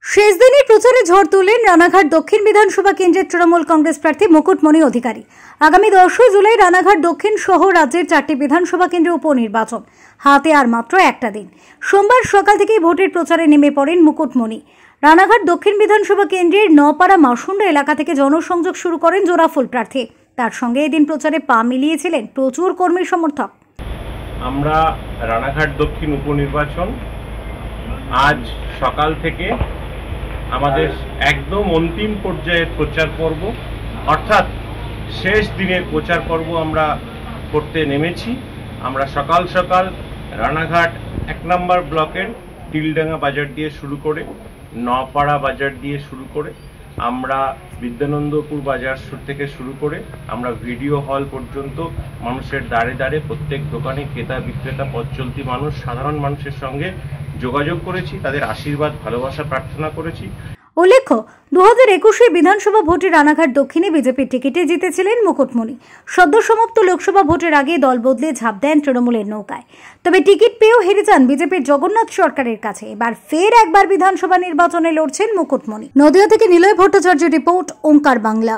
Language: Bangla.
শেষ দিনের প্রচারে ঝড় তুললেন রানাঘাট দক্ষিণ বিধানসভা কেন্দ্রের তৃণমূল কংগ্রেস প্রার্থী মুকুটমণি অধিকারী। আগামী 10 জুলাই রানাঘাট দক্ষিণ সহ রাজ্যের 4টি বিধানসভা কেন্দ্রে উপনির্বাচন, হাতে আর মাত্র একটা দিন। সোমবার সকাল থেকেই ভোটের প্রচারে নেমে পড়েন মুকুটমণি। রানাঘাট দক্ষিণ বিধানসভা কেন্দ্রের নপাড়া মাসুন্ডা এলাকা থেকে জনসংযোগ শুরু করেন জোড়াফুল প্রার্থী। তার সঙ্গে এদিন প্রচারে পা মিলিয়েছিলেন প্রচুর কর্মী সমর্থক। আমরা রানাঘাট দক্ষিণ উপনির্বাচন আজ সকাল থেকে আমাদের একদম অন্তিম পর্যায়ের প্রচার পর্ব, অর্থাৎ শেষ দিনের প্রচার পর্ব আমরা করতে নেমেছি। আমরা সকাল সকাল রানাঘাট 1 নম্বর ব্লকের তিলডাঙ্গা বাজার দিয়ে শুরু করে নপাড়া বাজার দিয়ে শুরু করে আমরা বিদ্যানন্দপুর বাজার থেকে শুরু করে আমরা ভিডিও হল পর্যন্ত মানুষের দ্বারে দ্বারে প্রত্যেক দোকানে ক্রেতা বিক্রেতা পথ চলতি মানুষ সাধারণ মানুষের সঙ্গে যোগাযোগ করেছি, তাদের আশীর্বাদ ভালোবাসা প্রার্থনা করেছি। উল্লেখ্য, 2021 বিধানসভা ভোটে রানাঘাট দক্ষিণে বিজেপির টিকিটে জিতেছিলেন মুকুটমণি। সদ্য সমাপ্ত লোকসভা ভোটের আগে দল বদলে ঝাঁপ দেন তৃণমূলের নৌকায়। তবে টিকিট পেয়েও হেরে যান বিজেপির জগন্নাথ সরকারের কাছে। এবার ফের একবার বিধানসভা নির্বাচনে লড়ছেন মুকুটমণি। নদিয়া থেকে নিলয় ভট্টাচার্যের রিপোর্ট, ওঙ্কার বাংলা।